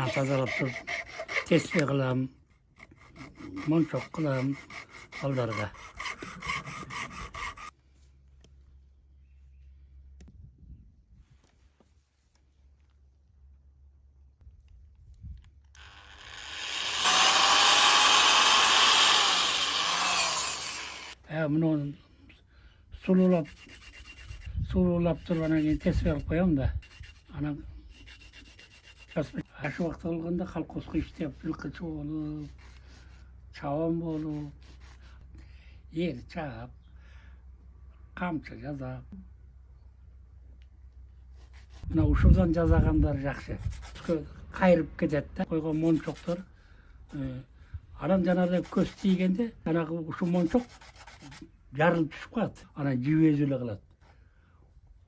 тазалап туруп тespе кылам, мончок кылам балдарга. Муну сулуулап туруп анан кийин тespе кылып коем да. Анан ашы убакыт болгондо колхозго иштеп, жылкычы болуп, чабан болуп, эр чаап, камчы жасап. Мына ушулдан жасагандар жакшы. Кайрып кетет да. Койгон мончоктор. Анан жанагы көз тийгенде, жанагы ушул мончок жарылып түшүп калат. Анан жибез эле калат.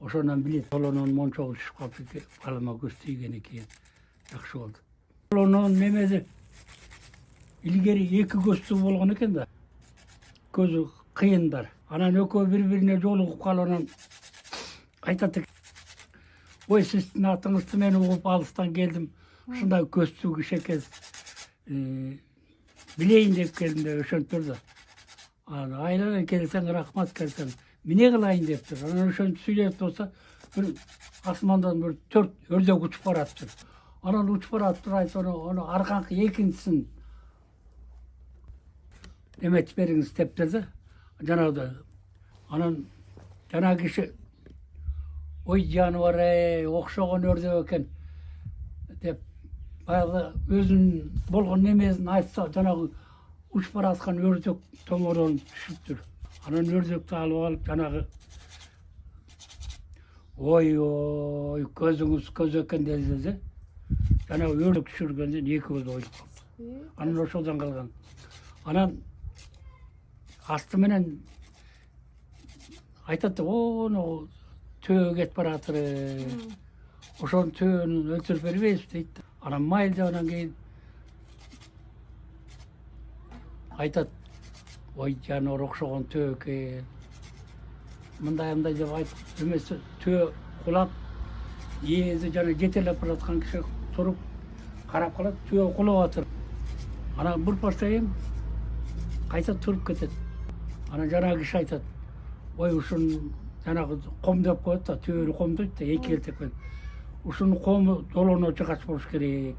Ошондон билет, колононун мончогу түшүп калыптыр, балама көз тийген экен. Жакшы болду. Колононун немеси илгери эки көздүү болгон экен да. Көзү кыйындар. Анан экөө бири-бирине жолугуп калып анан айтат экен. Ой, сиздин атыңызды мен угуп алыстан келдим. Ушундай көздүү киши экенсиз. Билейин деп келдим деп ошентиптир да. Айлана келсең рахмат келсең. Эмне кылайын дептир. Анан ошентип сүйлөп турса, бир асмандан бир 4 өрдөк учуп бараттыр. Анан учуп бараттыр, айтып ону арканкы экинчисин эметип бериңиз дептир да. Жанагыда. Анан жанагы киши ой жаныбар окшогон өрдөк экен деп баягы өзүнүн болгон немесин айтса, жанагы учуп бараткан өрдөк тоңорон түшүптүр. Анан өрдөктү алып алып жанагы ой көзүңүз көз экен десе, жанагы өрдөк түшүргөндөн эки көз оюп калды. Анан ошодон калган. Анан асты менен айтат, ону төө кетип баратыр. Ошонун төөнүн өлтүрүп бербейбиз дейт. Анан майыл анан кийин айтат, ой жаныбар окшогон төө экен. Мындай деп айтып эмесе төө кулап, ээзи жана жетелеп бараткан киши туруп карап калат, төө кулап атыр. Анан бир паштайын кайта туруп кетет. Анан жанагы киши айтат, ой ушун жанагы ком деп коет да, төөнү комдойт да, эки элтекпен. Ушунун кому долоно жыгач болуш керек.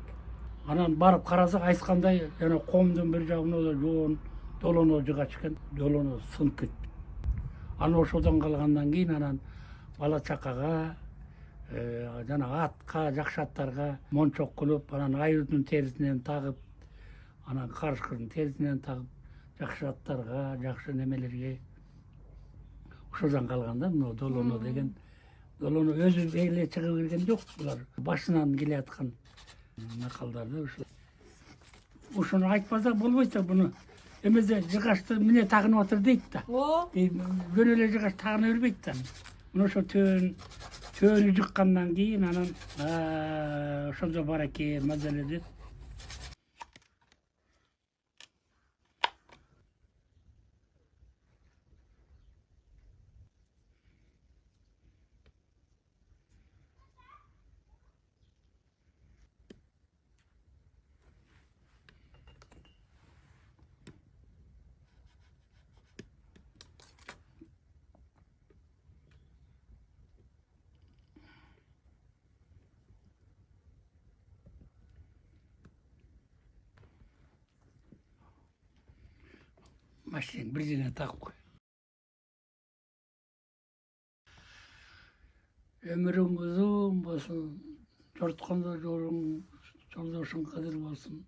Анан барып карасак, айткандай жана комдун бир жагына да жоон долоно жыгач экен, долоно сынып кетти. Анан ошодон калгандан кийин анан бала чакага, жана атка, жакшы аттарга мончок кылып, анан аюудун терисинен тагып, анан карышкырдын терисинен тагып, жакшы аттарга, жакшы немелерге ошодон калган да, мына долоно деген. Долоно өзү эле чыгып келген жок, булар башынан келаткан макалдар да ушу. Ушуну айтпасак болбойт да, буну эмесе жыгачты эмне тагынып атыр дейт да. Жөн эле жыгач тагына бербейт да. Мына ошо төөнү жыккандан кийин анан ошондо бар экен маза эле деп. Машин бирдене тагып кой. Өмүрүң узун болсун, жорткондо жолдошуң кадыр болсун.